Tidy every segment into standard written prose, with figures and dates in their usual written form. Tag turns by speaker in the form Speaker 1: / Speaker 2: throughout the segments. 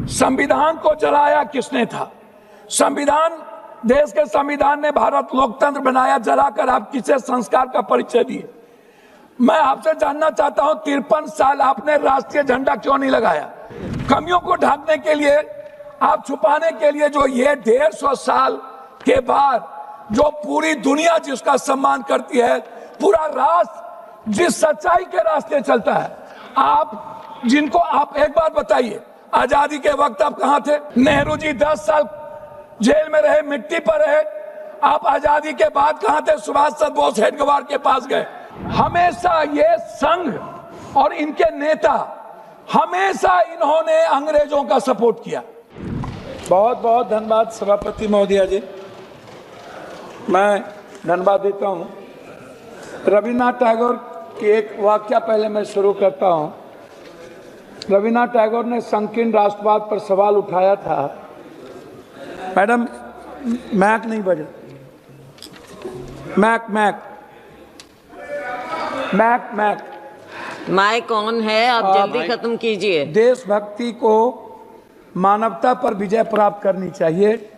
Speaker 1: संविधान को जलाया किसने था? संविधान, देश के संविधान ने भारत लोकतंत्र बनाया, जलाकर आप किसे संस्कार का परिचय दिए? मैं आपसे जानना चाहता हूं, 53 साल आपने राष्ट्रीय झंडा क्यों नहीं लगाया? कमियों को ढकने के लिए, आप छुपाने के लिए, जो ये 150 साल के बाद जो पूरी दुनिया जिसका सम्मान करती है, पूरा राष्ट्र जिस सच्चाई के रास्ते चलता है, आप जिनको, आप एक बात बताइए, आजादी के वक्त आप कहां थे? नेहरू जी 10 साल जेल में रहे, मिट्टी पर रहे। आप आजादी के बाद कहां थे? सुभाष चंद्र बोस हेडक्वार्टर के पास गए। हमेशा ये संघ और इनके नेता, हमेशा इन्होंने अंग्रेजों का सपोर्ट किया।
Speaker 2: बहुत बहुत धन्यवाद सभापति महोदया जी, मैं धन्यवाद देता हूं। रविन्द्रनाथ टैगोर की एक वाक्य पहले मैं शुरू करता हूं। रविन्द्रनाथ टैगोर ने संकीर्ण राष्ट्रवाद पर सवाल उठाया था। मैडम, मैक नहीं बजा, mic mic mic mic
Speaker 3: mic on है, आप जल्दी खत्म कीजिए।
Speaker 2: देशभक्ति को मानवता पर विजय प्राप्त करनी चाहिए।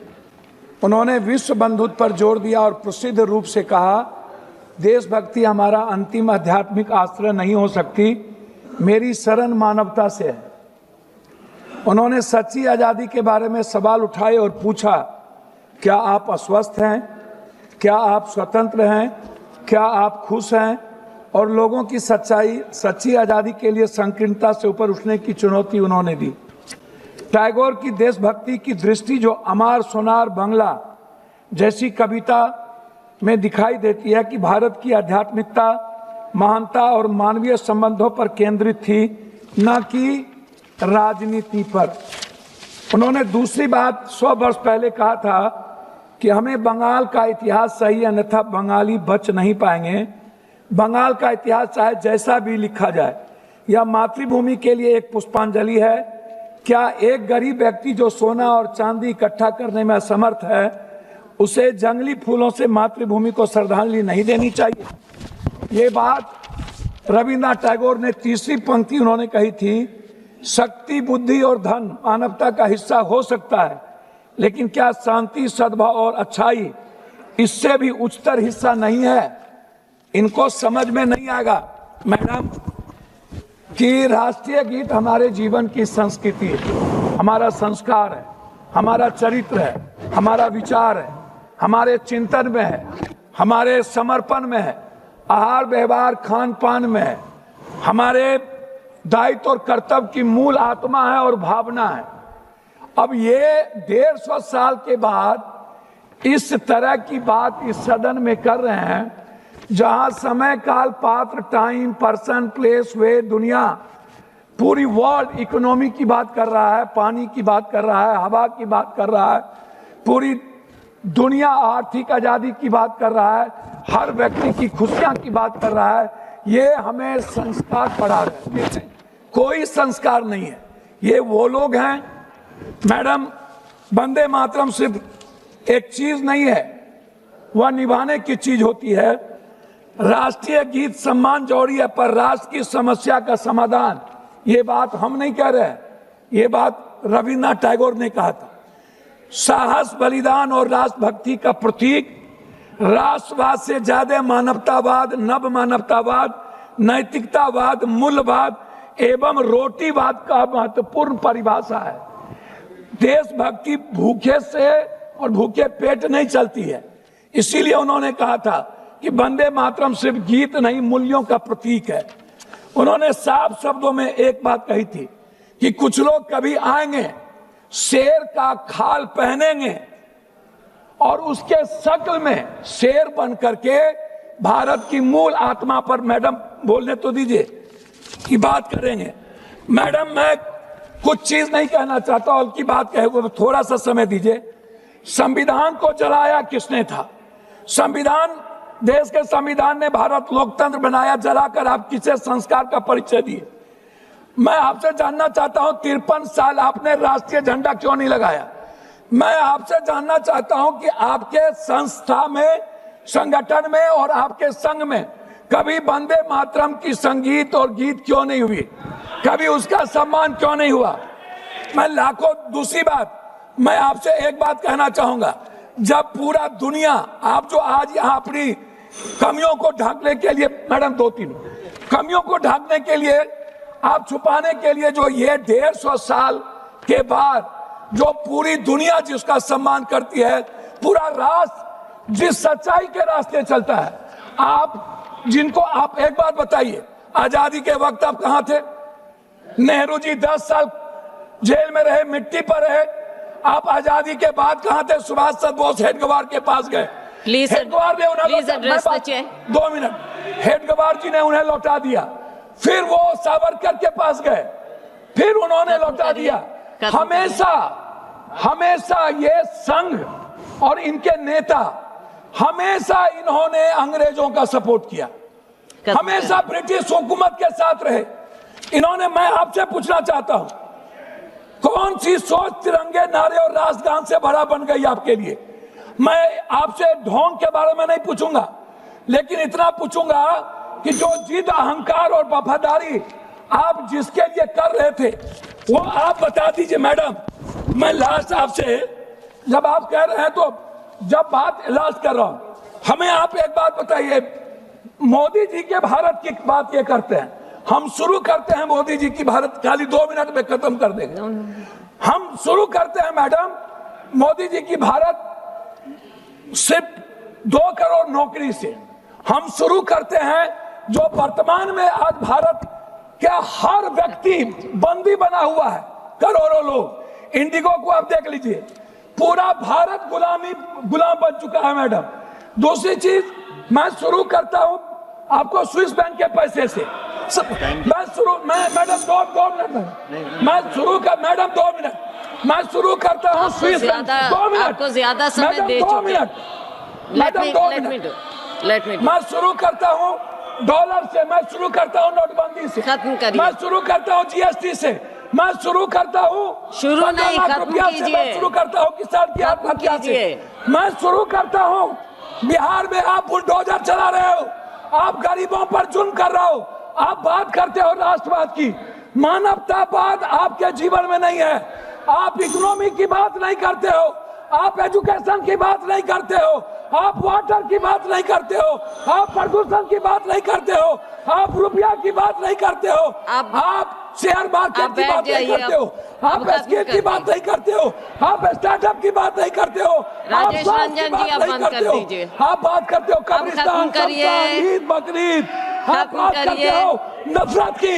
Speaker 2: उन्होंने विश्व बंधुत्व पर जोर दिया और प्रसिद्ध रूप से कहा, देशभक्ति हमारा अंतिम आध्यात्मिक आश्रय नहीं हो सकती, मेरी शरण मानवता से है। उन्होंने सच्ची आज़ादी के बारे में सवाल उठाए और पूछा, क्या आप अस्वस्थ हैं? क्या आप स्वतंत्र हैं? क्या आप खुश हैं? और लोगों की सच्ची आज़ादी के लिए संकीर्णता से ऊपर उठने की चुनौती उन्होंने दी। टैगोर की देशभक्ति की दृष्टि जो अमार सोनार बंगला जैसी कविता में दिखाई देती है कि भारत की आध्यात्मिकता, महानता और मानवीय संबंधों पर केंद्रित थी, न कि राजनीति पर। उन्होंने दूसरी बात 100 वर्ष पहले कहा था कि हमें बंगाल का इतिहास सही, अन्यथा बंगाली बच नहीं पाएंगे। बंगाल का इतिहास चाहे जैसा भी लिखा जाए, यह मातृभूमि के लिए एक पुष्पांजलि है। क्या एक गरीब व्यक्ति जो सोना और चांदी इकट्ठा करने में असमर्थ है, उसे जंगली फूलों से मातृभूमि को श्रद्धांजलि नहीं देनी चाहिए? ये बात रविन्द्रनाथ टैगोर ने तीसरी पंक्ति उन्होंने कही थी, शक्ति, बुद्धि और धन मानवता का हिस्सा हो सकता है, लेकिन क्या शांति, सद्भाव और अच्छाई इससे भी उच्चतर हिस्सा नहीं है? इनको समझ में नहीं आएगा मैडम कि राष्ट्रीय गीत हमारे जीवन की संस्कृति है, हमारा संस्कार है, हमारा चरित्र है, हमारा विचार है, हमारे चिंतन में है, हमारे समर्पण में है, आहार व्यवहार खान पान में है, हमारे दायित्व और कर्तव्य की मूल आत्मा है और भावना है। अब ये 150 साल के बाद इस तरह की बात इस सदन में कर रहे हैं, जहां समय, काल, पात्र, टाइम, पर्सन, प्लेस, वे, दुनिया, पूरी वर्ल्ड इकोनॉमी की बात कर रहा है, पानी की बात कर रहा है, हवा की बात कर रहा है, पूरी दुनिया आर्थिक आजादी की बात कर रहा है, हर व्यक्ति की खुशियां की बात कर रहा है। ये हमें संस्कार पढ़ा रहे हैं, कोई संस्कार नहीं है। ये वो लोग हैं मैडम, वंदे मातरम सिर्फ एक चीज नहीं है, वह निभाने की चीज होती है। राष्ट्रीय गीत सम्मान जरूरी है, पर राष्ट्र की समस्या का समाधान, ये बात हम नहीं कह रहे, ये बात रविन्द्रनाथ टैगोर ने कहा था। साहस, बलिदान और राष्ट्रभक्ति का प्रतीक, राष्ट्रवाद से ज्यादा मानवतावाद, नव मानवतावाद, नैतिकतावाद, मूल्यवाद एवं रोटीवाद का महत्वपूर्ण परिभाषा है। देशभक्ति भूखे से और भूखे पेट नहीं चलती है, इसीलिए उन्होंने कहा था कि वंदे मातरम सिर्फ गीत नहीं, मूल्यों का प्रतीक है। उन्होंने साफ शब्दों में एक बात कही थी कि कुछ लोग कभी आएंगे, शेर का खाल पहनेंगे और उसके शक्ल में शेर बन करके भारत की मूल आत्मा पर, मैडम बोलने तो दीजिए, की बात करेंगे। मैडम, मैं कुछ चीज नहीं कहना चाहता, और की बात कहे वो थोड़ा सा समय दीजिए। संविधान को जलाया किसने था? संविधान, देश के संविधान ने भारत लोकतंत्र बनाया, जलाकर आप किसे संस्कार का परिचय दिए? मैं आपसे जानना चाहता हूं, 53 साल आपने राष्ट्रीय झंडा क्यों नहीं लगाया? मैं आपसे जानना चाहता हूं कि आपके संस्था में, संगठन में और आपके संघ में कभी वंदे मातरम की संगीत और गीत क्यों नहीं हुई? कभी उसका सम्मान क्यों नहीं हुआ?
Speaker 1: मैं लाखों, दूसरी बात मैं आपसे एक बात कहना चाहूंगा, जब पूरा दुनिया, आप जो आज यहाँ अपनी कमियों को ढकने के लिए, मैडम 2-3 कमियों को ढकने के लिए, आप छुपाने के लिए, जो ये 150 साल के बाद जो पूरी दुनिया जिसका सम्मान करती है, पूरा राष्ट्र जिस सच्चाई के रास्ते चलता है, आप जिनको, आप एक बात बताइए, आजादी के वक्त आप कहां थे? नेहरू जी 10 साल जेल में रहे, मिट्टी पर रहे। आप आजादी के बाद कहां थे? सुभाष चंद्र बोस हेडगवार के पास गए, हेडगवार ने उन्हें 2 मिनट, हेडगवार जी ने उन्हें लौटा दिया, फिर वो सावरकर के पास गए, फिर उन्होंने लौटा दिया। हमेशा हमेशा ये संघ और इनके नेता, हमेशा इन्होंने अंग्रेजों का सपोर्ट किया, हमेशा ब्रिटिश हुकूमत के साथ रहे इन्होंने। मैं आपसे पूछना चाहता हूं, कौन सी सोच तिरंगे नारे और राष्ट्रगान से बड़ा बन गई आपके लिए? मैं आपसे ढोंग के बारे में नहीं पूछूंगा, लेकिन इतना पूछूंगा कि जो जिद, अहंकार और वफादारी आप जिसके लिए कर रहे थे, वो आप बता दीजिए। मैडम, मैं लास्ट आपसे, जब आप कह रहे हैं तो जब बात इलाज कर रहा हूं, हमें आप एक बात बताइए, मोदी जी के भारत की बात ये करते हैं, हम शुरू करते हैं मोदी जी की भारत, खाली 2 मिनट में खत्म कर देंगे। हम शुरू करते हैं मैडम मोदी जी की भारत सिर्फ 2 करोड़ नौकरी से। हम शुरू करते हैं जो वर्तमान में आज भारत का हर व्यक्ति बंदी बना हुआ है, करोड़ों लोग। इंडिगो को आप देख लीजिए, पूरा भारत गुलाम बन चुका है मैडम। दूसरी चीज, मैं शुरू करता हूं आपको स्विस बैंक के पैसे से। मैडम 2 मिनट, मैं शुरू कर, मैडम 2 मिनट, मैं शुरू करता हूँ स्विस बैंक। 2 मिनट,
Speaker 3: आपको ज्यादा समय दे
Speaker 1: चुके। 2 मिनट, मैडम 2 मिनट, मैं शुरू करता हूँ डॉलर से, मैं शुरू करता हूँ नोटबंदी से,
Speaker 3: खत्म करिए।
Speaker 1: मैं शुरू करता हूँ जीएसटी से, मैं शुरू करता हूँ
Speaker 3: शुरू नहीं, खत्म कीजिए।
Speaker 1: मैं शुरू करता हूँ किसान की आत्महत्या से, मैं शुरू करता हूँ बिहार में आप बुलडोजर चला रहे हो, आप गरीबों पर जुल्म कर रहे हो, आप बात करते हो राष्ट्रवाद की, मानवतावाद आपके जीवन में नहीं है। आप इकोनॉमी की बात नहीं करते हो, आप एजुकेशन की बात नहीं करते हो, आप वाटर की बात नहीं करते हो, आप प्रदूषण की बात नहीं करते हो, आप रुपया की बात नहीं करते हो, आप शेयर मार्केट की बात नहीं करते हो, आप स्किल की बात नहीं करते हो, आप स्टार्टअप की बात नहीं करते हो,
Speaker 3: राजेश रंजन जी, आप बंद कर दीजिए।
Speaker 1: आप बात करते हो कब्रिस्तान, ईद, बकरीद, आप बात करते हो नफरत की,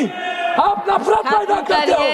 Speaker 1: आप नफरत पैदा करते हो।